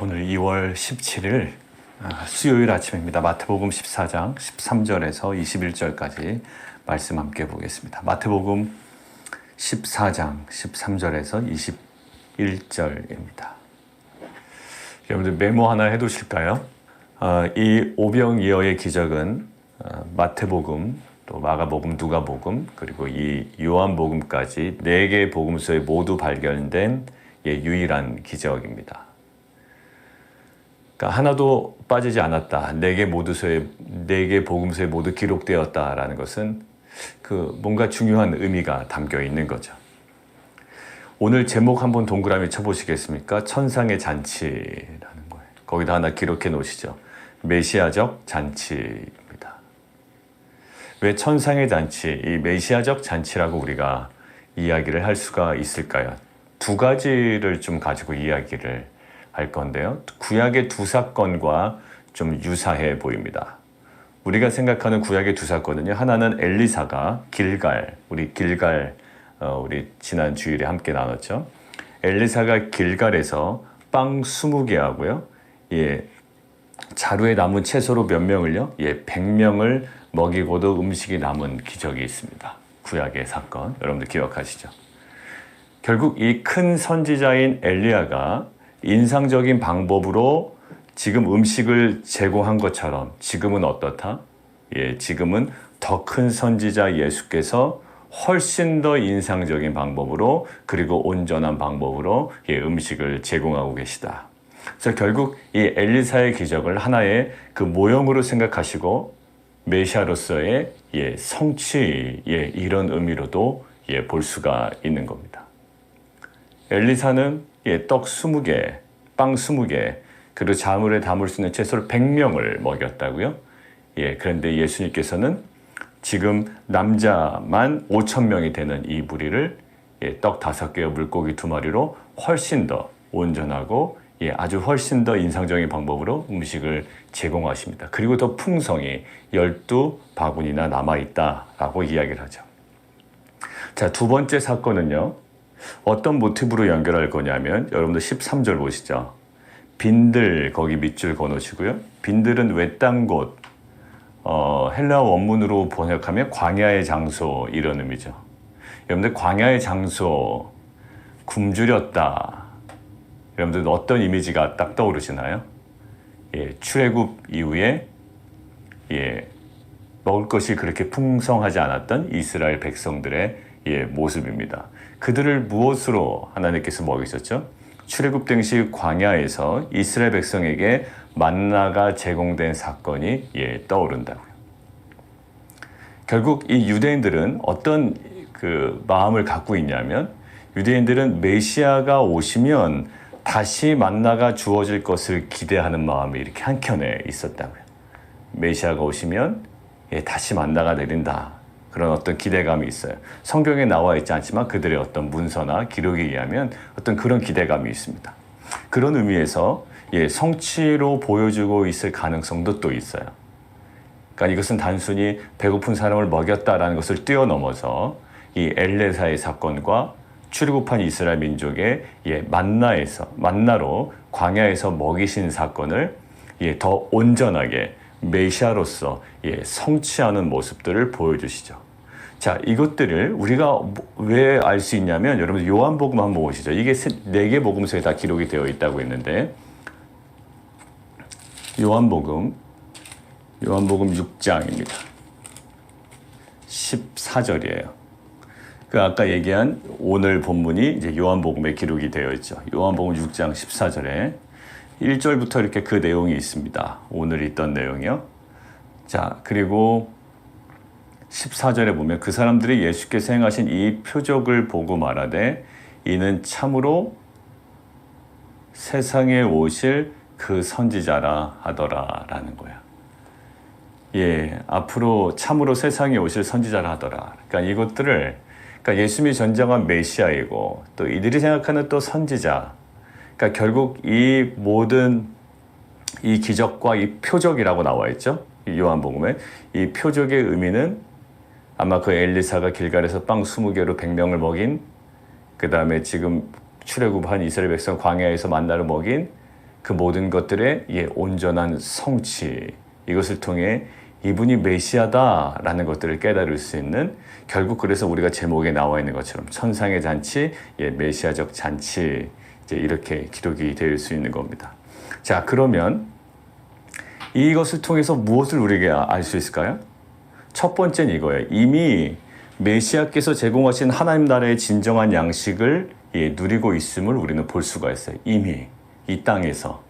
오늘 2월 17일 수요일 아침입니다. 마태복음 14장 13절에서 21절까지 말씀 함께 보겠습니다. 마태복음 14장 13절에서 21절입니다. 여러분들 메모 하나 해두실까요? 이 오병이어의 기적은 마태복음, 또 마가복음, 누가복음, 그리고 이 요한복음까지 4개의 복음서에 모두 발견된 유일한 기적입니다. 그러니까 하나도 빠지지 않았다. 4개 복음서에 모두 기록되었다라는 것은 뭔가 중요한 의미가 담겨 있는 거죠. 오늘 제목 한번 동그라미 쳐보시겠습니까? 천상의 잔치라는 거예요. 거기다 하나 기록해 놓으시죠. 메시아적 잔치입니다. 왜 천상의 잔치, 이 메시아적 잔치라고 우리가 이야기를 할 수가 있을까요? 2가지를 좀 가지고 이야기를 할 건데요. 구약의 2 사건과 좀 유사해 보입니다. 우리가 생각하는 구약의 2 사건은요. 하나는 엘리사가 우리 지난 주일에 함께 나눴죠. 엘리사가 길갈에서 빵 20개 하고요. 자루에 남은 채소로 몇 명을요? 100명을 먹이고도 음식이 남은 기적이 있습니다. 구약의 사건. 여러분들 기억하시죠? 결국 이 큰 선지자인 엘리야가 인상적인 방법으로 지금 음식을 제공한 것처럼 지금은 어떻다? 지금은 더 큰 선지자 예수께서 훨씬 더 인상적인 방법으로 그리고 온전한 방법으로 음식을 제공하고 계시다. 그래서 결국 이 엘리사의 기적을 하나의 그 모형으로 생각하시고 메시아로서의 성취 이런 의미로도 볼 수가 있는 겁니다. 엘리사는 떡 20개, 빵 20개, 그리고 자물에 담을 수 있는 채소를 100명을 먹였다고요? 그런데 예수님께서는 지금 남자만 5,000명이 되는 이 무리를 떡 5개와 물고기 2마리로 훨씬 더 온전하고 아주 훨씬 더 인상적인 방법으로 음식을 제공하십니다. 그리고 더 풍성히 12바구니나 남아있다라고 이야기를 하죠. 자, 2번째 사건은요. 어떤 모티브로 연결할 거냐면 여러분들 13절 보시죠. 빈들 거기 밑줄 그어놓으시고요. 빈들은 외딴 곳, 헬라어 원문으로 번역하면 광야의 장소 이런 의미죠. 여러분들 광야의 장소, 굶주렸다. 여러분들 어떤 이미지가 딱 떠오르시나요? 출애굽 이후에 먹을 것이 그렇게 풍성하지 않았던 이스라엘 백성들의 모습입니다. 그들을 무엇으로 하나님께서 먹이셨죠? 출애굽 당시 광야에서 이스라엘 백성에게 만나가 제공된 사건이 떠오른다고요. 결국 이 유대인들은 어떤 마음을 갖고 있냐면 유대인들은 메시아가 오시면 다시 만나가 주어질 것을 기대하는 마음이 이렇게 한켠에 있었다고요. 메시아가 오시면 다시 만나가 내린다. 그런 어떤 기대감이 있어요. 성경에 나와 있지 않지만 그들의 어떤 문서나 기록에 의하면 어떤 그런 기대감이 있습니다. 그런 의미에서 성취로 보여주고 있을 가능성도 또 있어요. 그러니까 이것은 단순히 배고픈 사람을 먹였다라는 것을 뛰어넘어서 이 엘리사의 사건과 출애굽한 이스라엘 민족의 만나로 광야에서 먹이신 사건을 더 온전하게 메시아로서 성취하는 모습들을 보여주시죠. 자, 이것들을 우리가 왜 알 수 있냐면 여러분 요한복음 한번 보시죠. 이게 4개 복음서에 다 기록이 되어 있다고 했는데 요한복음 6장입니다. 14절이에요. 아까 얘기한 오늘 본문이 이제 요한복음에 기록이 되어 있죠. 요한복음 6장 14절에 1절부터 이렇게 그 내용이 있습니다. 오늘 있던 내용이요. 자, 그리고 14절에 보면 그 사람들이 예수께서 행하신 이 표적을 보고 말하되 이는 참으로 세상에 오실 그 선지자라 하더라라는 거야. 앞으로 참으로 세상에 오실 선지자라 하더라. 그러니까 이것들을 예수님이 전정한 메시아이고 또 이들이 생각하는 또 선지자. 그러니까 결국 이 모든 이 기적과 이 표적이라고 나와 있죠. 요한복음에 이 표적의 의미는 아마 그 엘리사가 길갈에서 빵 20개로 100명을 먹인, 그 다음에 지금 출애굽한 이스라엘 백성 광야에서 만나를 먹인 그 모든 것들의 온전한 성취, 이것을 통해 이분이 메시아다라는 것들을 깨달을 수 있는, 결국 그래서 우리가 제목에 나와 있는 것처럼 천상의 잔치, 메시아적 잔치, 이제 이렇게 기록이 될 수 있는 겁니다. 자, 그러면 이것을 통해서 무엇을 우리가 알 수 있을까요? 첫 번째는 이거예요. 이미 메시아께서 제공하신 하나님 나라의 진정한 양식을 누리고 있음을 우리는 볼 수가 있어요. 이미 이 땅에서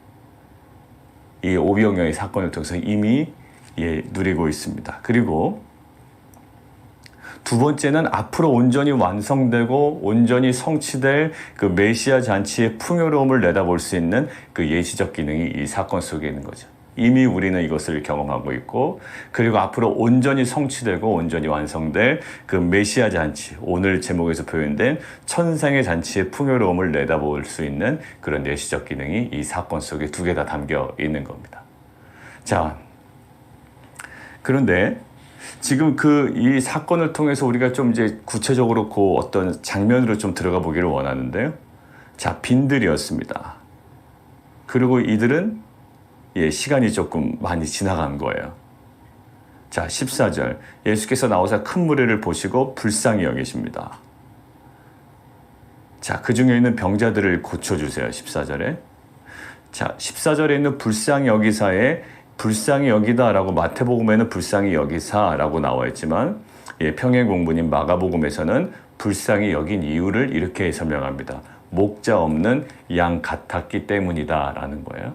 이 오병이어의 사건을 통해서 이미 누리고 있습니다. 그리고 두 번째는 앞으로 온전히 완성되고 온전히 성취될 그 메시아 잔치의 풍요로움을 내다볼 수 있는 그 예시적 기능이 이 사건 속에 있는 거죠. 이미 우리는 이것을 경험하고 있고, 그리고 앞으로 온전히 성취되고 온전히 완성될 그 메시아 잔치, 오늘 제목에서 표현된 천상의 잔치의 풍요로움을 내다볼 수 있는 그런 예시적 기능이 이 사건 속에 두 개 다 담겨 있는 겁니다. 자, 그런데 지금 이 사건을 통해서 우리가 좀 이제 구체적으로 그 어떤 장면으로 좀 들어가 보기를 원하는데요. 자, 빈들이었습니다. 그리고 이들은 시간이 조금 많이 지나간 거예요. 자, 14절. 예수께서 나오사 큰 무리를 보시고 불쌍히 여기십니다. 자, 그 중에 있는 병자들을 고쳐주세요. 14절에. 자, 14절에 있는 불쌍히 여기사에 불쌍히 여기다라고 마태복음에는 불쌍히 여기사라고 나와 있지만 평행 공부인 마가복음에서는 불쌍히 여긴 이유를 이렇게 설명합니다. 목자 없는 양 같았기 때문이다라는 거예요.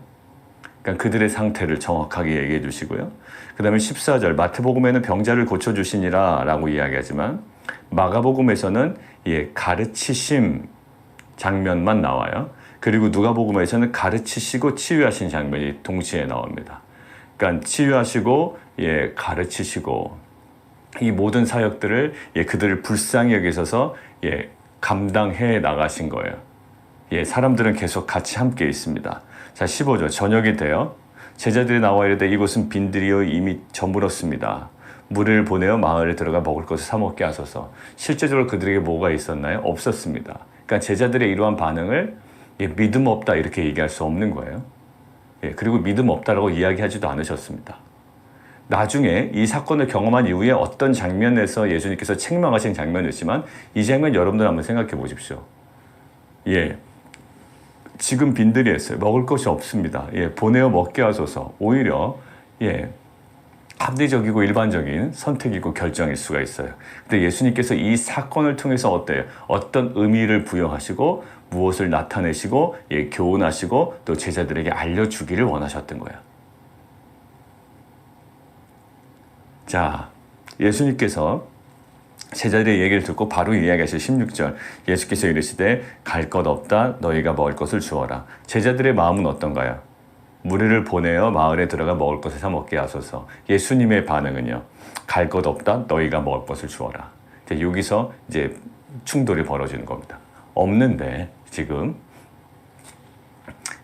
그러니까 그들의 상태를 정확하게 얘기해 주시고요. 그 다음에 14절 마태복음에는 병자를 고쳐주시니라 라고 이야기하지만 마가복음에서는 가르치심 장면만 나와요. 그리고 누가복음에서는 가르치시고 치유하신 장면이 동시에 나옵니다. 그러니까 치유하시고 가르치시고 이 모든 사역들을 그들을 불쌍히 여기셔서 감당해 나가신 거예요. 사람들은 계속 같이 함께 있습니다. 자, 15절. 저녁이 되어 제자들이 나와 이르되 이곳은 빈들이여 이미 저물었습니다. 무리를 보내어 마을에 들어가 먹을 것을 사 먹게 하소서. 실제적으로 그들에게 뭐가 있었나요? 없었습니다. 그러니까 제자들의 이러한 반응을 믿음 없다 이렇게 얘기할 수 없는 거예요. 그리고 믿음 없다라고 이야기하지도 않으셨습니다. 나중에 이 사건을 경험한 이후에 어떤 장면에서 예수님께서 책망하신 장면이었지만 이 장면 여러분들 한번 생각해 보십시오. 지금 빈들이 했어요. 먹을 것이 없습니다. 보내어 먹게 하소서. 오히려 합리적이고 일반적인 선택이고 결정일 수가 있어요. 근데 예수님께서 이 사건을 통해서 어때요? 어떤 의미를 부여하시고 무엇을 나타내시고 교훈하시고 또 제자들에게 알려주기를 원하셨던 거예요. 자, 예수님께서 제자들의 얘기를 듣고 바로 이야기하실 16절. 예수께서 이르시되 갈 것 없다 너희가 먹을 것을 주어라. 제자들의 마음은 어떤가요? 무리를 보내어 마을에 들어가 먹을 것을 사 먹게 하소서. 예수님의 반응은요. 갈 것 없다 너희가 먹을 것을 주어라. 여기서 이제 충돌이 벌어지는 겁니다. 없는데 지금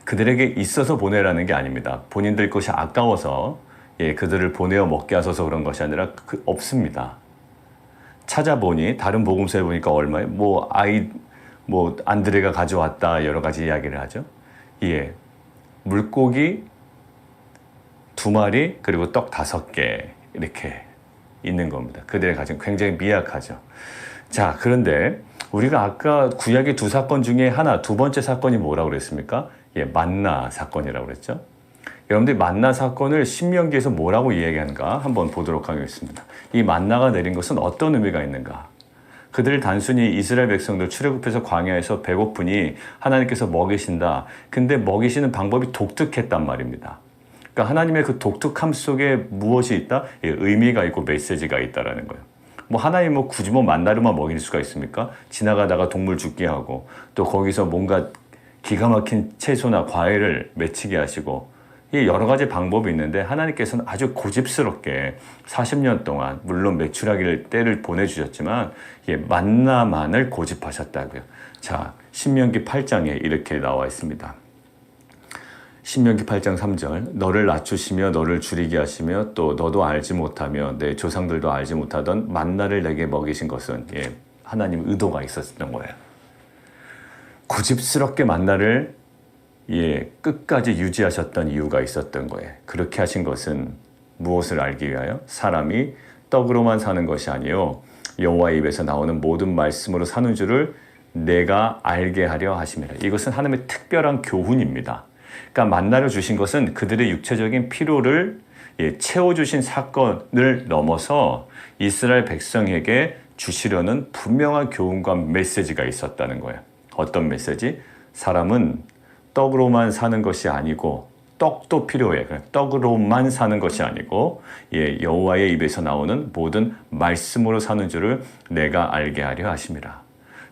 그들에게 있어서 보내라는 게 아닙니다. 본인들 것이 아까워서 그들을 보내어 먹게 하소서 그런 것이 아니라 없습니다. 찾아보니 다른 복음서에 보니까 얼마에 안드레가 가져왔다 여러 가지 이야기를 하죠. 물고기 2마리 그리고 떡 5개 이렇게 있는 겁니다. 그들의 가정 굉장히 미약하죠. 자, 그런데 우리가 아까 구약의 두 사건 중에 하나, 두 번째 사건이 뭐라고 그랬습니까? 만나 사건이라고 그랬죠. 여러분들이 만나 사건을 신명기에서 뭐라고 이야기하는가 한번 보도록 하겠습니다. 이 만나가 내린 것은 어떤 의미가 있는가? 그들을 단순히 이스라엘 백성들 출애굽해서 광야에서 배고프니 하나님께서 먹이신다. 근데 먹이시는 방법이 독특했단 말입니다. 그러니까 하나님의 그 독특함 속에 무엇이 있다? 의미가 있고 메시지가 있다라는 거예요. 하나님 굳이 만나로만 먹일 수가 있습니까? 지나가다가 동물 죽게 하고 또 거기서 뭔가 기가 막힌 채소나 과일을 맺히게 하시고 여러 가지 방법이 있는데 하나님께서는 아주 고집스럽게 40년 동안 물론 메추라기를 때를 보내주셨지만 만나만을 고집하셨다고요. 자, 신명기 8장에 이렇게 나와 있습니다. 신명기 8장 3절. 너를 낮추시며 너를 줄이게 하시며 또 너도 알지 못하며 내 조상들도 알지 못하던 만나를 내게 먹이신 것은 하나님 의도가 있었던 거예요. 고집스럽게 만나를 끝까지 유지하셨던 이유가 있었던 거예요. 그렇게 하신 것은 무엇을 알기 위하여? 사람이 떡으로만 사는 것이 아니요 여호와의 입에서 나오는 모든 말씀으로 사는 줄을 내가 알게 하려 하심이라. 이것은 하나님의 특별한 교훈입니다. 그러니까 만나를 주신 것은 그들의 육체적인 필요를 채워주신 사건을 넘어서 이스라엘 백성에게 주시려는 분명한 교훈과 메시지가 있었다는 거예요. 어떤 메시지? 사람은 떡으로만 사는 것이 아니고 떡도 필요해. 떡으로만 사는 것이 아니고 여호와의 입에서 나오는 모든 말씀으로 사는 줄을 내가 알게 하려 하심이라.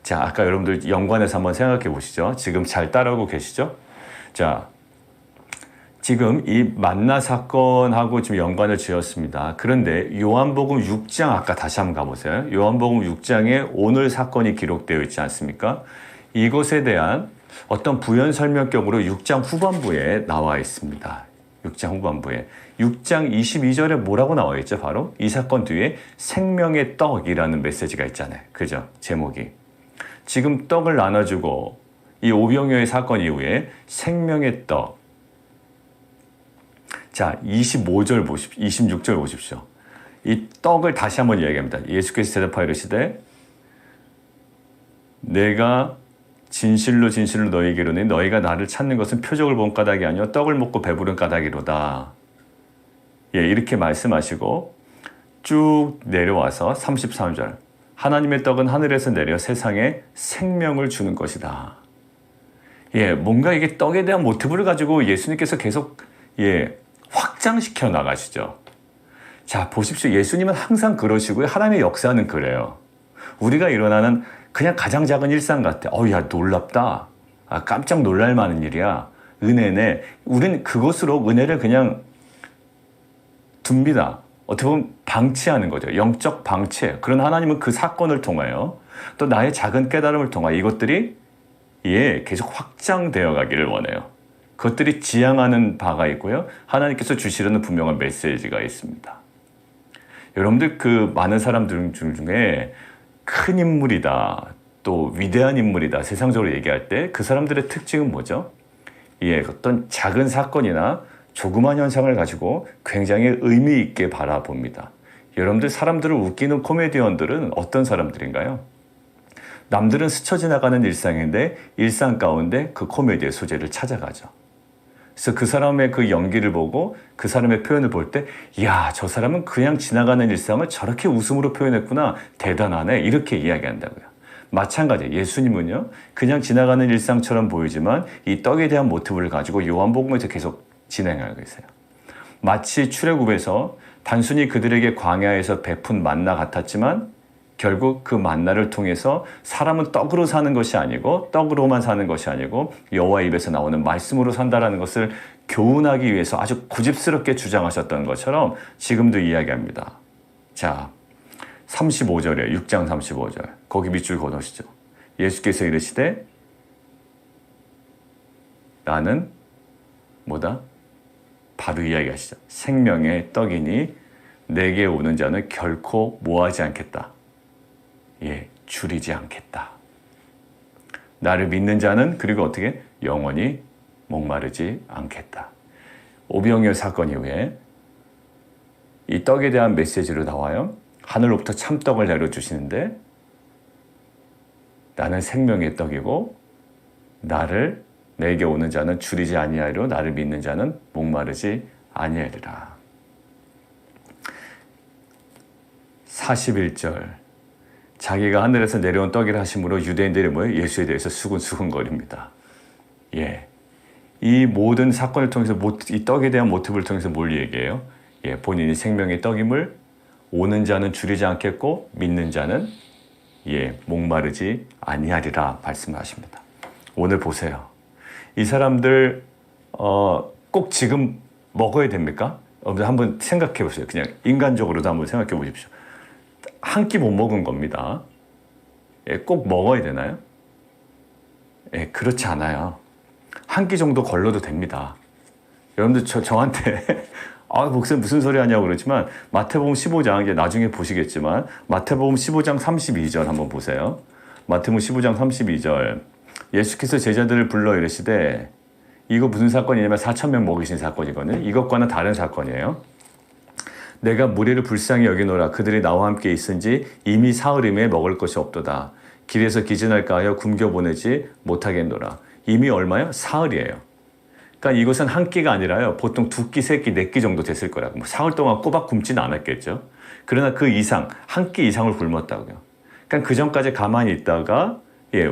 자, 아까 여러분들 연관해서 한번 생각해 보시죠. 지금 잘 따라오고 계시죠? 자, 지금 이 만나 사건하고 지금 연관을 지었습니다. 그런데 요한복음 6장 아까 다시 한번 가보세요. 요한복음 6장에 오늘 사건이 기록되어 있지 않습니까? 이것에 대한 어떤 부연 설명격으로 6장 후반부에 나와 있습니다. 6장 후반부에 6장 22절에 뭐라고 나와 있죠? 바로 이 사건 뒤에 생명의 떡이라는 메시지가 있잖아요. 그죠? 제목이. 지금 떡을 나눠주고 이 오병이어의 사건 이후에 생명의 떡. 자, 25절 보십시오. 26절 보십시오. 이 떡을 다시 한번 이야기합니다. 예수께서 대답하여 이르시되 내가 진실로 진실로 너희에게 이르노니 너희가 나를 찾는 것은 표적을 본 까닭이 아니요 떡을 먹고 배부른 까닭이로다. 이렇게 말씀하시고 쭉 내려와서 33절 하나님의 떡은 하늘에서 내려 세상에 생명을 주는 것이다. 뭔가 이게 떡에 대한 모티브를 가지고 예수님께서 계속 확장시켜 나가시죠. 자, 보십시오. 예수님은 항상 그러시고요. 하나님의 역사는 그래요. 우리가 일어나는 그냥 가장 작은 일상 같아. 야, 놀랍다. 깜짝 놀랄 만한 일이야. 은혜네. 우리는 그것으로 은혜를 그냥 둡니다. 어떻게 보면 방치하는 거죠. 영적 방치. 그런 하나님은 그 사건을 통하여 또 나의 작은 깨달음을 통하여 이것들이 계속 확장되어 가기를 원해요. 그것들이 지향하는 바가 있고요. 하나님께서 주시려는 분명한 메시지가 있습니다. 여러분들 그 많은 사람들 중에 큰 인물이다, 또 위대한 인물이다, 세상적으로 얘기할 때 그 사람들의 특징은 뭐죠? 어떤 작은 사건이나 조그만 현상을 가지고 굉장히 의미 있게 바라봅니다. 여러분들 사람들을 웃기는 코미디언들은 어떤 사람들인가요? 남들은 스쳐 지나가는 일상인데 일상 가운데 그 코미디의 소재를 찾아가죠. 그래서 그 사람의 그 연기를 보고 그 사람의 표현을 볼 때 야, 저 사람은 그냥 지나가는 일상을 저렇게 웃음으로 표현했구나. 대단하네. 이렇게 이야기한다고요. 마찬가지 예수님은요. 그냥 지나가는 일상처럼 보이지만 이 떡에 대한 모티브를 가지고 요한복음에서 계속 진행하고 있어요. 마치 출애굽에서 단순히 그들에게 광야에서 베푼 만나 같았지만 결국 그 만나를 통해서 사람은 떡으로 사는 것이 아니고 떡으로만 사는 것이 아니고 여호와의 입에서 나오는 말씀으로 산다라는 것을 교훈하기 위해서 아주 고집스럽게 주장하셨던 것처럼 지금도 이야기합니다. 자, 35절에 6장 35절 거기 밑줄 그어놓으시죠. 예수께서 이르시되 나는 뭐다? 바로 이야기하시죠. 생명의 떡이니 내게 오는 자는 결코 뭐하지 않겠다. 줄이지 않겠다. 나를 믿는 자는 그리고 어떻게 영원히 목마르지 않겠다. 오병이어 사건 이후에 이 떡에 대한 메시지로 나와요. 하늘로부터 참떡을 내려주시는데 나는 생명의 떡이고 내게 오는 자는 줄이지 아니하리로 나를 믿는 자는 목마르지 아니하리라. 41절 자기가 하늘에서 내려온 떡이라 하심으로 유대인들이 뭐예요? 예수에 대해서 수근수근거립니다. 이 모든 사건을 통해서 이 떡에 대한 모티브를 통해서 뭘 얘기해요? 본인이 생명의 떡임을 오는 자는 줄이지 않겠고 믿는 자는 목마르지 아니하리라 말씀하십니다. 오늘 보세요. 이 사람들 꼭 지금 먹어야 됩니까? 한번 생각해 보세요. 그냥 인간적으로도 한번 생각해 보십시오. 한 끼 못 먹은 겁니다. 꼭 먹어야 되나요? 그렇지 않아요. 한 끼 정도 걸러도 됩니다. 여러분들 저한테 목사님 무슨 소리 하냐고 그러지만 마태복음 15장 이제 나중에 보시겠지만 마태복음 15장 32절 한번 보세요. 마태복음 15장 32절 예수께서 제자들을 불러 이르시되 이거 무슨 사건이냐면 4,000명 먹이신 사건이거든요. 이것과는 다른 사건이에요. 내가 무리를 불쌍히 여기노라. 그들이 나와 함께 있은지 이미 사흘임에 먹을 것이 없도다. 길에서 기진할까 하여 굶겨보내지 못하겠노라. 이미 얼마요? 사흘이에요. 그러니까 이것은 한 끼가 아니라요. 보통 두 끼, 세 끼, 네 끼 정도 됐을 거라고. 뭐 사흘 동안 꼬박 굶지는 않았겠죠. 그러나 그 이상, 한 끼 이상을 굶었다고요. 그러니까 그 전까지 가만히 있다가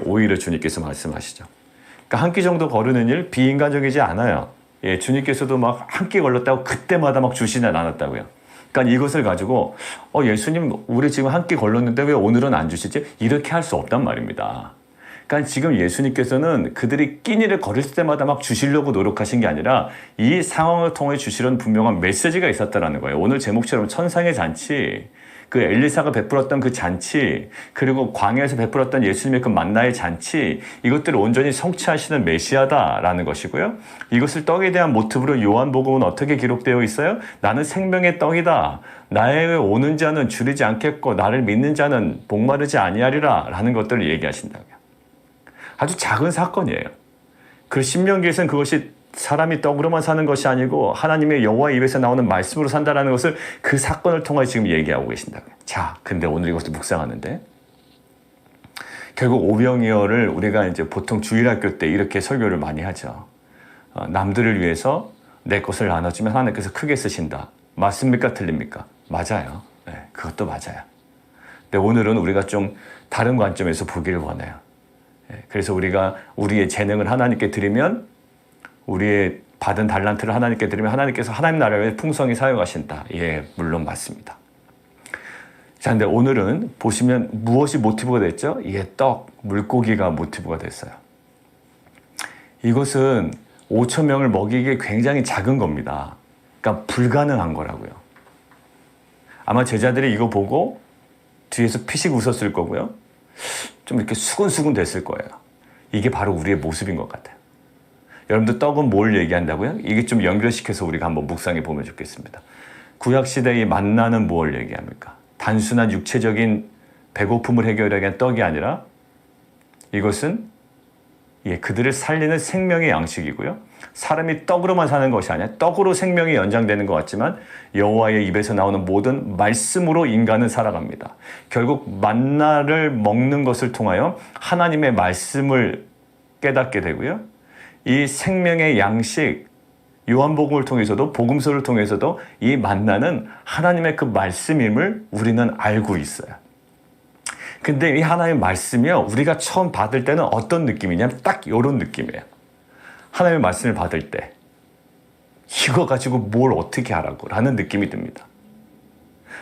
오히려 주님께서 말씀하시죠. 그러니까 한 끼 정도 거르는 일 비인간적이지 않아요. 주님께서도 막 한 끼 걸렸다고 그때마다 막 주시진 않았다고요. 그러니까 이것을 가지고 예수님 우리 지금 한 끼 걸렸는데 왜 오늘은 안 주시지? 이렇게 할 수 없단 말입니다. 그러니까 지금 예수님께서는 그들이 끼니를 거릴 때마다 막 주시려고 노력하신 게 아니라 이 상황을 통해 주시려는 분명한 메시지가 있었다라는 거예요. 오늘 제목처럼 천상의 잔치, 그 엘리사가 베풀었던 그 잔치, 그리고 광야에서 베풀었던 예수님의 그 만나의 잔치, 이것들을 온전히 성취하시는 메시아다라는 것이고요. 이것을 떡에 대한 모티브로 요한복음은 어떻게 기록되어 있어요? 나는 생명의 떡이다. 나에게 오는 자는 줄이지 않겠고 나를 믿는 자는 목마르지 아니하리라 라는 것들을 얘기하신다고요. 아주 작은 사건이에요. 그 신명기에서는 그것이 사람이 떡으로만 사는 것이 아니고 하나님의 여호와의 입에서 나오는 말씀으로 산다라는 것을 그 사건을 통해 지금 얘기하고 계신다고요. 자, 근데 오늘 이것도 묵상하는데 결국 오병이어를 우리가 이제 보통 주일학교 때 이렇게 설교를 많이 하죠. 남들을 위해서 내 것을 나눠주면 하나님께서 크게 쓰신다. 맞습니까? 틀립니까? 맞아요. 네, 그것도 맞아요. 근데 오늘은 우리가 좀 다른 관점에서 보기를 원해요. 그래서 우리가 우리의 재능을 하나님께 드리면 우리의 받은 달란트를 하나님께 드리면 하나님께서 하나님 나라에 풍성히 사용하신다. 물론 맞습니다. 자, 근데 오늘은 보시면 무엇이 모티브가 됐죠? 떡, 물고기가 모티브가 됐어요. 이것은 5,000명을 먹이기에 굉장히 작은 겁니다. 그러니까 불가능한 거라고요. 아마 제자들이 이거 보고 뒤에서 피식 웃었을 거고요. 좀 이렇게 수근수근 됐을 거예요. 이게 바로 우리의 모습인 것 같아요. 여러분들 떡은 뭘 얘기한다고요? 이게 좀 연결시켜서 우리가 한번 묵상해 보면 좋겠습니다. 구약시대의 만나는 뭘 얘기합니까? 단순한 육체적인 배고픔을 해결하기 위한 떡이 아니라 이것은 그들을 살리는 생명의 양식이고요. 사람이 떡으로만 사는 것이 아니라 떡으로 생명이 연장되는 것 같지만 여호와의 입에서 나오는 모든 말씀으로 인간은 살아갑니다. 결국 만나를 먹는 것을 통하여 하나님의 말씀을 깨닫게 되고요. 이 생명의 양식, 요한복음을 통해서도 복음서를 통해서도 이 만나는 하나님의 그 말씀임을 우리는 알고 있어요. 근데 이 하나님의 말씀이요, 우리가 처음 받을 때는 어떤 느낌이냐면 딱 이런 느낌이에요. 하나님의 말씀을 받을 때 이거 가지고 뭘 어떻게 하라고 라는 느낌이 듭니다.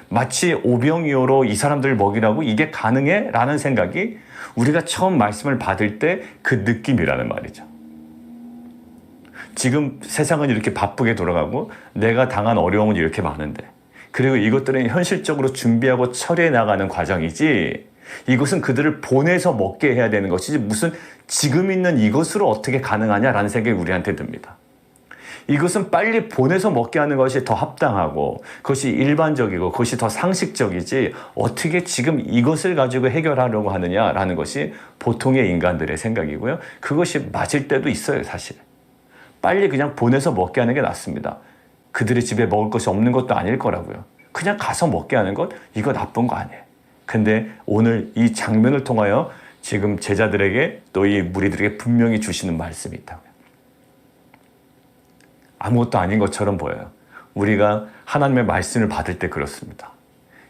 마치 오병이어로 이 사람들을 먹이라고 이게 가능해? 라는 생각이 우리가 처음 말씀을 받을 때 그 느낌이라는 말이죠. 지금 세상은 이렇게 바쁘게 돌아가고 내가 당한 어려움은 이렇게 많은데 그리고 이것들은 현실적으로 준비하고 처리해 나가는 과정이지 이것은 그들을 보내서 먹게 해야 되는 것이지 무슨 지금 있는 이것으로 어떻게 가능하냐라는 생각이 우리한테 듭니다. 이것은 빨리 보내서 먹게 하는 것이 더 합당하고 그것이 일반적이고 그것이 더 상식적이지 어떻게 지금 이것을 가지고 해결하려고 하느냐라는 것이 보통의 인간들의 생각이고요. 그것이 맞을 때도 있어요, 사실. 빨리 그냥 보내서 먹게 하는 게 낫습니다. 그들의 집에 먹을 것이 없는 것도 아닐 거라고요. 그냥 가서 먹게 하는 것, 이거 나쁜 거 아니에요. 근데 오늘 이 장면을 통하여 지금 제자들에게 또 이 무리들에게 분명히 주시는 말씀이 있다고요. 아무것도 아닌 것처럼 보여요. 우리가 하나님의 말씀을 받을 때 그렇습니다.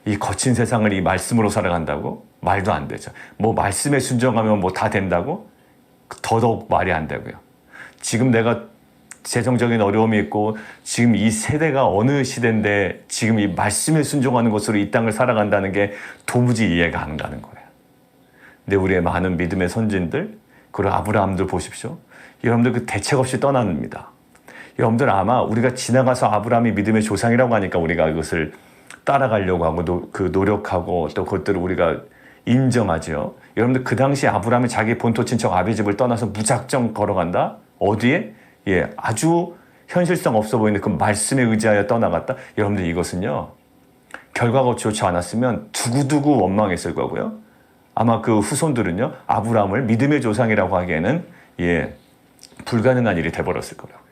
이 거친 세상을 이 말씀으로 살아간다고? 말도 안 되죠. 뭐 말씀에 순종하면 뭐 다 된다고? 더더욱 말이 안 되고요. 지금 내가 재정적인 어려움이 있고 지금 이 세대가 어느 시대인데 지금 이 말씀에 순종하는 것으로 이 땅을 살아간다는 게 도무지 이해가 안 가는 거예요. 근데 우리의 많은 믿음의 선진들 그리고 아브라함들 보십시오. 여러분들 그 대책 없이 떠납니다. 여러분들 아마 우리가 지나가서 아브라함이 믿음의 조상이라고 하니까 우리가 이것을 따라가려고 하고 그 노력하고 또 그것들을 우리가 인정하죠. 여러분들 그 당시 아브라함이 자기 본토 친척 아비 집을 떠나서 무작정 걸어간다? 어디에? 아주 현실성 없어 보이는 그 말씀에 의지하여 떠나갔다. 여러분들 이것은요, 결과가 좋지 않았으면 두고두고 원망했을 거고요. 아마 그 후손들은요, 아브라함을 믿음의 조상이라고 하기에는 불가능한 일이 돼버렸을 거라고요.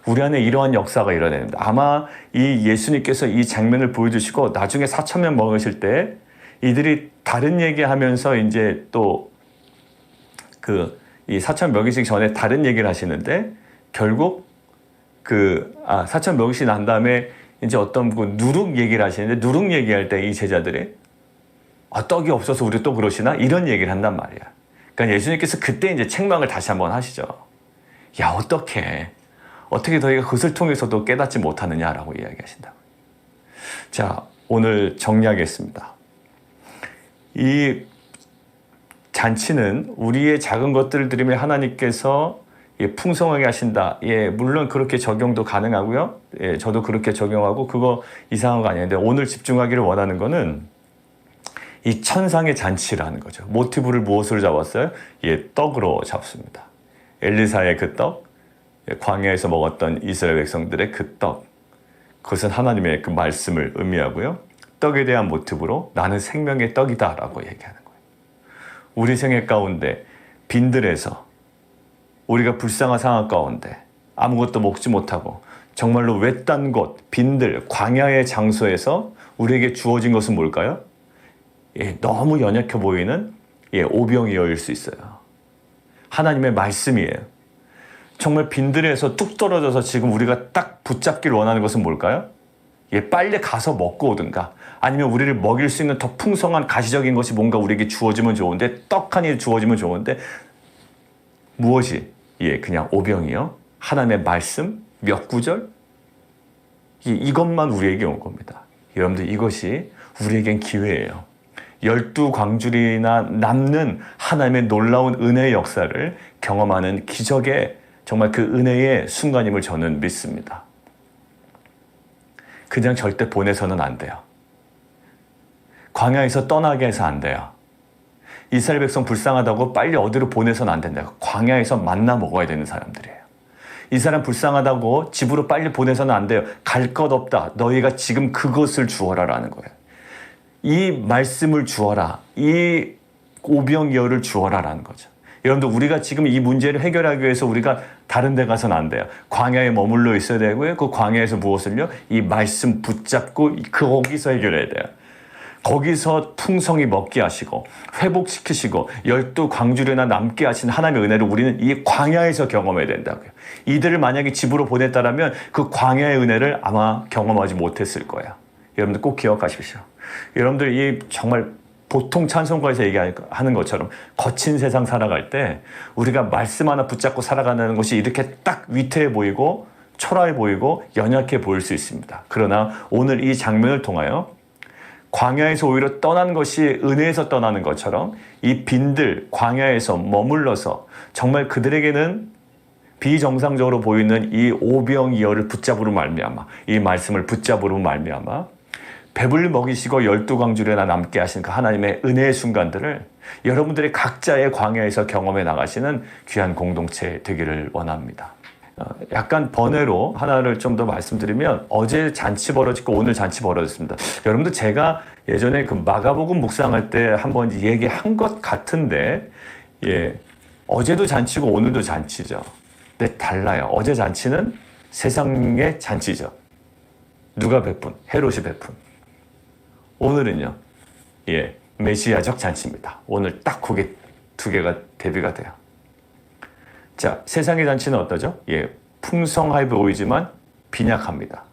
우리 안에 이러한 역사가 일어나야 됩니다. 아마 이 예수님께서 이 장면을 보여주시고 나중에 4,000명 먹으실 때 이들이 다른 얘기하면서 이제 또 이 4,000 먹이시기 전에 다른 얘기를 하시는데 결국 4,000 먹이시기 난 다음에 이제 어떤 누룩 얘기를 하시는데 누룩 얘기할 때 이 제자들이 떡이 없어서 우리 또 그러시나? 이런 얘기를 한단 말이야. 그러니까 예수님께서 그때 이제 책망을 다시 한번 하시죠. 야, 어떻게 너희가 그것을 통해서도 깨닫지 못하느냐라고 이야기하신다고. 자, 오늘 정리하겠습니다. 이 잔치는 우리의 작은 것들을 드리며 하나님께서 풍성하게 하신다. 물론 그렇게 적용도 가능하고요. 저도 그렇게 적용하고 그거 이상한 거 아닌데 오늘 집중하기를 원하는 거는 이 천상의 잔치라는 거죠. 모티브를 무엇으로 잡았어요? 떡으로 잡습니다. 엘리사의 그 떡, 광야에서 먹었던 이스라엘 백성들의 그 떡, 그것은 하나님의 그 말씀을 의미하고요. 떡에 대한 모티브로 나는 생명의 떡이다라고 얘기하는 거예요. 우리 생애 가운데 빈들에서 우리가 불쌍한 상황 가운데 아무것도 먹지 못하고 정말로 외딴 곳, 빈들, 광야의 장소에서 우리에게 주어진 것은 뭘까요? 너무 연약해 보이는 오병이어일 수 있어요. 하나님의 말씀이에요. 정말 빈들에서 뚝 떨어져서 지금 우리가 딱 붙잡기를 원하는 것은 뭘까요? 빨리 가서 먹고 오든가 아니면 우리를 먹일 수 있는 더 풍성한 가시적인 것이 뭔가 우리에게 주어지면 좋은데 떡 하니 주어지면 좋은데 무엇이? 그냥 오병이요. 하나님의 말씀 몇 구절? 이것만 우리에게 온 겁니다. 여러분들 이것이 우리에겐 기회예요. 12광주리나 남는 하나님의 놀라운 은혜의 역사를 경험하는 기적의 정말 그 은혜의 순간임을 저는 믿습니다. 그냥 절대 보내서는 안 돼요. 광야에서 떠나게 해서 안 돼요. 이스라엘 백성 불쌍하다고 빨리 어디로 보내서는 안 된다. 광야에서 만나 먹어야 되는 사람들이에요. 이 사람 불쌍하다고 집으로 빨리 보내서는 안 돼요. 갈 것 없다. 너희가 지금 그것을 주어라라는 거예요. 이 말씀을 주어라. 이 오병이어를 주어라라는 거죠. 여러분들 우리가 지금 이 문제를 해결하기 위해서 우리가 다른 데 가서는 안 돼요. 광야에 머물러 있어야 되고요. 그 광야에서 무엇을요? 이 말씀 붙잡고 거기서 해결해야 돼요. 거기서 풍성히 먹게 하시고 회복시키시고 12광주리나 남게 하신 하나님의 은혜를 우리는 이 광야에서 경험해야 된다고요. 이들을 만약에 집으로 보냈다라면 그 광야의 은혜를 아마 경험하지 못했을 거예요. 여러분들 꼭 기억하십시오. 여러분들 이 정말 보통 찬송가에서 얘기하는 것처럼 거친 세상 살아갈 때 우리가 말씀 하나 붙잡고 살아가는 것이 이렇게 딱 위태해 보이고 초라해 보이고 연약해 보일 수 있습니다. 그러나 오늘 이 장면을 통하여 광야에서 오히려 떠난 것이 은혜에서 떠나는 것처럼 이 빈들 광야에서 머물러서 정말 그들에게는 비정상적으로 보이는 이 오병이어를 붙잡으로 말미암아 이 말씀을 붙잡으로 말미암아 배불리 먹이시고 12광주리나 남게 하신 그 하나님의 은혜의 순간들을 여러분들의 각자의 광야에서 경험해 나가시는 귀한 공동체 되기를 원합니다. 약간 번외로 하나를 좀 더 말씀드리면 어제 잔치 벌어지고 오늘 잔치 벌어졌습니다. 여러분들 제가 예전에 그 마가복음 묵상할 때 한번 얘기한 것 같은데 어제도 잔치고 오늘도 잔치죠. 근데 달라요. 어제 잔치는 세상의 잔치죠. 누가 베푼? 헤롯이 베푼. 오늘은요. 메시아적 잔치입니다. 오늘 딱 그게 두 개가 대비가 돼요. 자, 세상의 잔치는 어떠죠? 풍성해 보이지만 빈약합니다.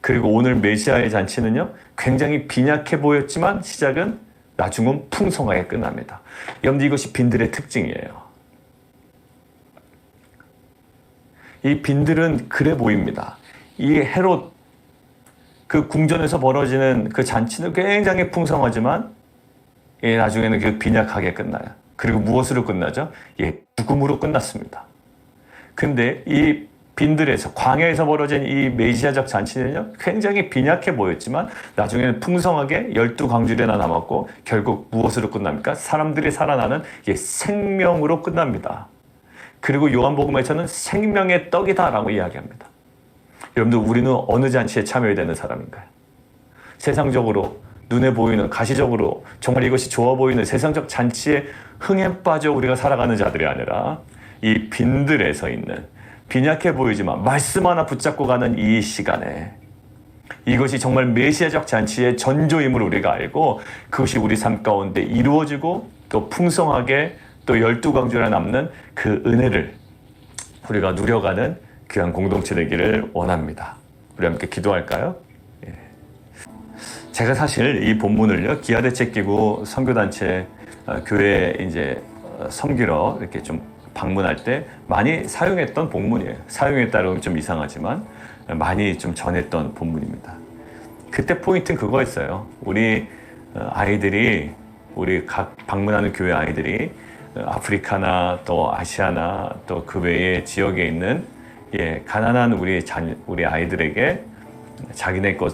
그리고 오늘 메시아의 잔치는요, 굉장히 빈약해 보였지만 시작은 나중은 풍성하게 끝납니다. 여러분들 이것이 빈들의 특징이에요. 이 빈들은 그래 보입니다. 이 헤롯 그 궁전에서 벌어지는 그 잔치는 굉장히 풍성하지만 나중에는 그 빈약하게 끝나요. 그리고 무엇으로 끝나죠? 죽음으로 끝났습니다. 근데 이 빈들에서 광야에서 벌어진 이 메시아적 잔치는요 굉장히 빈약해 보였지만 나중에는 풍성하게 12광주리나 남았고 결국 무엇으로 끝납니까? 사람들이 살아나는 생명으로 끝납니다. 그리고 요한복음에서는 생명의 떡이다라고 이야기합니다. 여러분들 우리는 어느 잔치에 참여해야 되는 사람인가요? 세상적으로 눈에 보이는 가시적으로 정말 이것이 좋아 보이는 세상적 잔치에 흥에 빠져 우리가 살아가는 자들이 아니라 이 빈들에서 있는 빈약해 보이지만 말씀 하나 붙잡고 가는 이 시간에 이것이 정말 메시아적 잔치의 전조임을 우리가 알고 그것이 우리 삶 가운데 이루어지고 또 풍성하게 또 12광주에 남는 그 은혜를 우리가 누려가는 귀한 공동체 되기를 원합니다. 우리 함께 기도할까요? 제가 사실 이 본문을요, 기아대책기구 선교단체 교회 이제 섬기러 이렇게 좀 방문할 때 많이 사용했던 본문이에요. 사용했다 그러면 좀 이상하지만 많이 좀 전했던 본문입니다. 그때 포인트는 그거였어요. 우리 아이들이, 우리 각 방문하는 교회 아이들이 아프리카나 또 아시아나 또 그 외의 지역에 있는 가난한 우리 아이들에게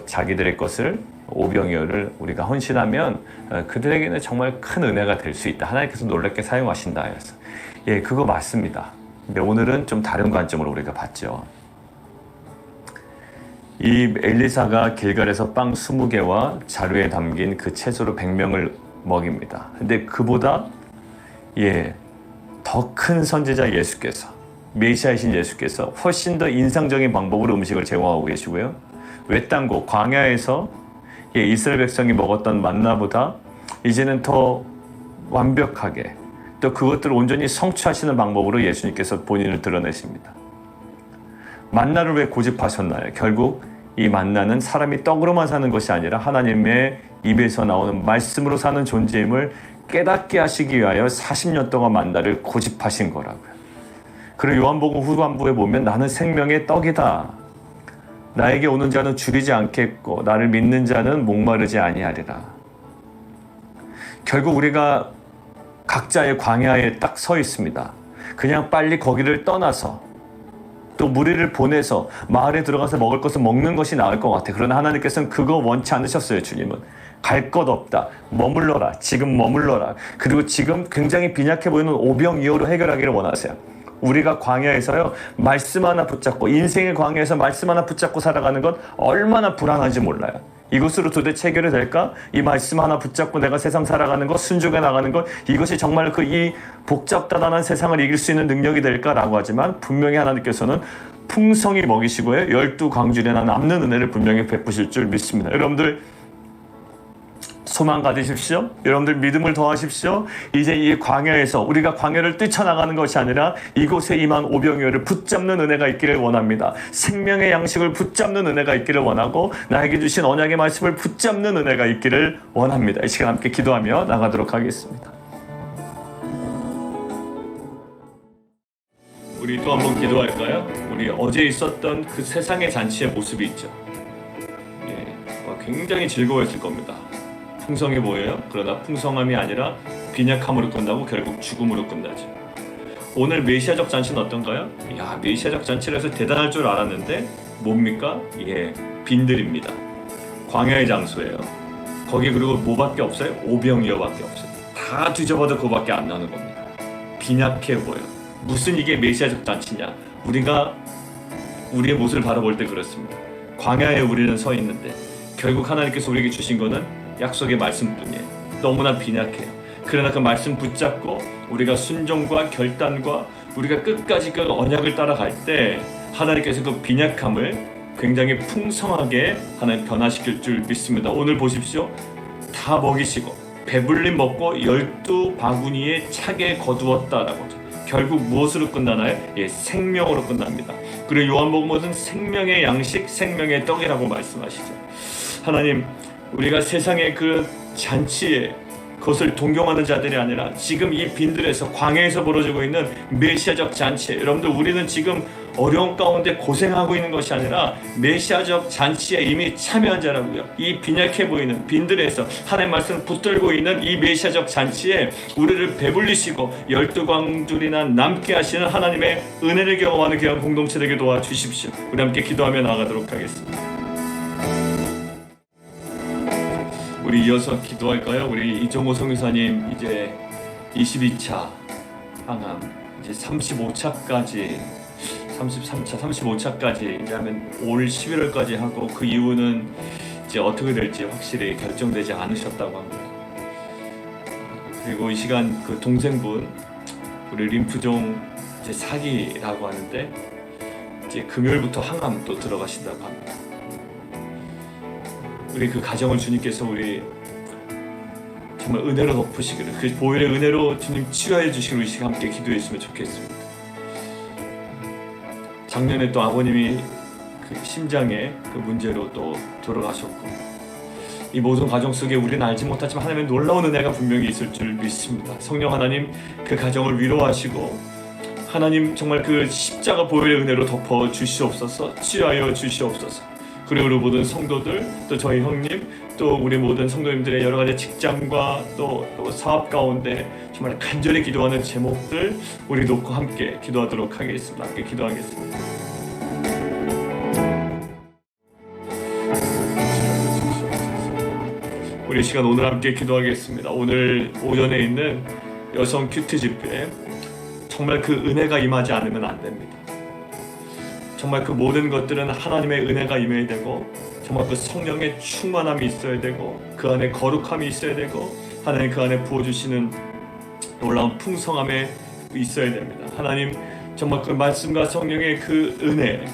자기들의 것을 오병이어를 우리가 헌신하면 그들에게는 정말 큰 은혜가 될 수 있다. 하나님께서 놀랍게 사용하신다 해서 그거 맞습니다. 근데 오늘은 좀 다른 관점으로 우리가 봤죠. 이 엘리사가 길갈에서 빵 20개와 자루에 담긴 그 채소로 100명을 먹입니다. 근데 그보다 더 큰 선지자 예수께서, 메시아이신 예수께서 훨씬 더 인상적인 방법으로 음식을 제공하고 계시고요. 외딴 곳 광야에서 이스라엘 백성이 먹었던 만나보다 이제는 더 완벽하게 또 그것들을 온전히 성취하시는 방법으로 예수님께서 본인을 드러내십니다. 만나를 왜 고집하셨나요? 결국 이 만나는 사람이 떡으로만 사는 것이 아니라 하나님의 입에서 나오는 말씀으로 사는 존재임을 깨닫게 하시기 위하여 40년 동안 만나를 고집하신 거라고요. 그리고 요한복음 후반부에 보면 나는 생명의 떡이다. 나에게 오는 자는 줄이지 않겠고 나를 믿는 자는 목마르지 아니하리라. 결국 우리가 각자의 광야에 딱 서 있습니다. 그냥 빨리 거기를 떠나서 또 무리를 보내서 마을에 들어가서 먹을 것을 먹는 것이 나을 것 같아. 그러나 하나님께서는 그거 원치 않으셨어요. 주님은 갈 것 없다. 머물러라. 지금 머물러라. 그리고 지금 굉장히 빈약해 보이는 오병이어로 해결하기를 원하세요. 우리가 광야에서요, 말씀 하나 붙잡고, 인생의 광야에서 말씀 하나 붙잡고 살아가는 건 얼마나 불안한지 몰라요. 이것으로 도대체 해결이 될까? 이 말씀 하나 붙잡고 내가 세상 살아가는 것, 순종해 나가는 것, 이것이 정말 이 복잡다단한 세상을 이길 수 있는 능력이 될까라고 하지만 분명히 하나님께서는 풍성히 먹이시고요, 12광주리나 남는 은혜를 분명히 베푸실 줄 믿습니다. 여러분들 소망 가지십시오. 여러분들 믿음을 더하십시오. 이제 이 광야에서 우리가 광야를 뛰쳐나가는 것이 아니라 이곳에 임한 오병이어를 붙잡는 은혜가 있기를 원합니다. 생명의 양식을 붙잡는 은혜가 있기를 원하고 나에게 주신 언약의 말씀을 붙잡는 은혜가 있기를 원합니다. 이 시간 함께 기도하며 나가도록 하겠습니다. 우리 또 한번 기도할까요? 우리 어제 있었던 그 세상의 잔치의 모습이 있죠. 굉장히 즐거웠을 겁니다. 풍성해 보여요. 그러나 풍성함이 아니라 빈약함으로 끝나고 결국 죽음으로 끝나죠. 오늘 메시아적 잔치는 어떤가요? 메시아적 잔치를 해서 대단할 줄 알았는데 뭡니까? 빈들입니다. 광야의 장소예요. 거기 그리고 뭐밖에 없어요? 오병이어밖에 없어요. 다 뒤져봐도 그거밖에 안 나는 겁니다. 빈약해 보여. 무슨 이게 메시아적 잔치냐? 우리가 우리의 모습을 바라볼 때 그렇습니다. 광야에 우리는 서 있는데 결국 하나님께서 우리에게 주신 거는 약속의 말씀뿐이에요. 너무나 빈약해요. 그러나 그 말씀 붙잡고 우리가 순종과 결단과 우리가 끝까지 그 언약을 따라갈 때 하나님께서 그 빈약함을 굉장히 풍성하게 하나님 변화시킬 줄 믿습니다. 오늘 보십시오. 다 먹이시고 배불리 먹고 12바구니에 차게 거두었다라고 하죠. 결국 무엇으로 끝나나요? 생명으로 끝납니다. 그리고 요한복음은 생명의 양식, 생명의 떡이라고 말씀하시죠. 하나님, 우리가 세상의 그 잔치에 그것을 동경하는 자들이 아니라 지금 이 빈들에서 광야에서 벌어지고 있는 메시아적 잔치에, 여러분들 우리는 지금 어려운 가운데 고생하고 있는 것이 아니라 메시아적 잔치에 이미 참여한 자라고요. 이 빈약해 보이는 빈들에서 하나님의 말씀을 붙들고 있는 이 메시아적 잔치에 우리를 배불리시고 12광주리나 남게 하시는 하나님의 은혜를 경험하는 귀한 공동체 되게 도와주십시오. 우리 함께 기도하며 나아가도록 하겠습니다. 우리 이어서 기도할까요? 우리 이종호 성교사님 이제 22차 항암 이제 35차까지 33차 35차까지 이제 하면 올 11월까지 하고 그 이후는 이제 어떻게 될지 확실히 결정되지 않으셨다고 합니다. 그리고 이 시간 그 동생분 우리 림프종 이제 사기라고 하는데 이제 금요일부터 항암 또 들어가신다고 합니다. 우리 그 가정을 주님께서 우리 정말 은혜로 덮으시기를, 그 보혈의 은혜로 주님 치유해 주시기를 이 시간 함께 기도했으면 좋겠습니다. 작년에 또 아버님이 그 심장의 그 문제로 또 돌아가셨고, 이 모든 과정 속에 우리는 알지 못하지만 하나님의 놀라운 은혜가 분명히 있을 줄 믿습니다. 성령 하나님 그 가정을 위로하시고 하나님 정말 그 십자가 보혈의 은혜로 덮어 주시옵소서, 치유하여 주시옵소서. 그리고 우리 모든 성도들, 또 저희 형님, 또 우리 모든 성도님들의 여러 가지 직장과 또 사업 가운데 정말 간절히 기도하는 제목들 우리 놓고 함께 기도하도록 하겠습니다. 함께 기도하겠습니다. 우리 시간 오늘 함께 기도하겠습니다. 오늘 오전에 있는 여성 큐티 집회, 정말 그 은혜가 임하지 않으면 안 됩니다. 정말 그 모든 것들은 하나님의 은혜가 임해야 되고, 정말 그 성령의 충만함이 있어야 되고, 그 안에 거룩함이 있어야 되고, 하나님 그 안에 부어주시는 놀라운 풍성함에 있어야 됩니다. 하나님 정말 그 말씀과 성령의 그 은혜,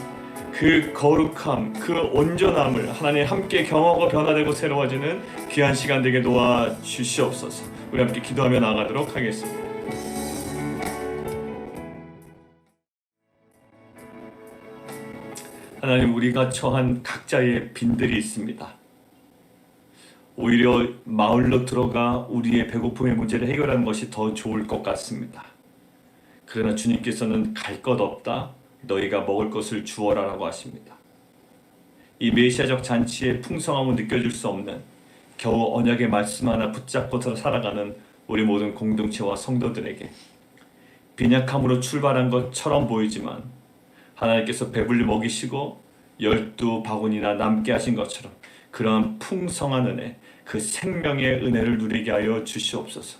그 거룩함, 그 온전함을 하나님 함께 경험하고 변화되고 새로워지는 귀한 시간 되게 도와주시옵소서. 우리 함께 기도하며 나아가도록 하겠습니다. 하나님, 우리가 처한 각자의 빈들이 있습니다. 오히려 마을로 들어가 우리의 배고픔의 문제를 해결하는 것이 더 좋을 것 같습니다. 그러나 주님께서는 갈 것 없다, 너희가 먹을 것을 주어라 라고 하십니다. 이 메시아적 잔치의 풍성함을 느껴줄 수 없는, 겨우 언약의 말씀 하나 붙잡고 살아가는 우리 모든 공동체와 성도들에게 빈약함으로 출발한 것처럼 보이지만 하나님께서 배불리 먹이시고 12바구니나 남게 하신 것처럼 그러한 풍성한 은혜, 그 생명의 은혜를 누리게 하여 주시옵소서.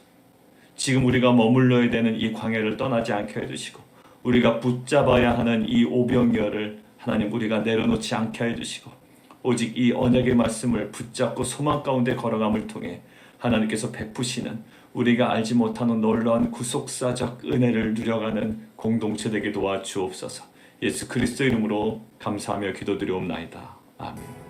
지금 우리가 머물러야 되는 이 광야를 떠나지 않게 해주시고, 우리가 붙잡아야 하는 이 오병이어를 하나님 우리가 내려놓지 않게 해주시고, 오직 이 언약의 말씀을 붙잡고 소망 가운데 걸어감을 통해 하나님께서 베푸시는 우리가 알지 못하는 놀라운 구속사적 은혜를 누려가는 공동체 되게 도와주옵소서. 예수 그리스도 이름으로 감사하며 기도드리옵나이다. 아멘.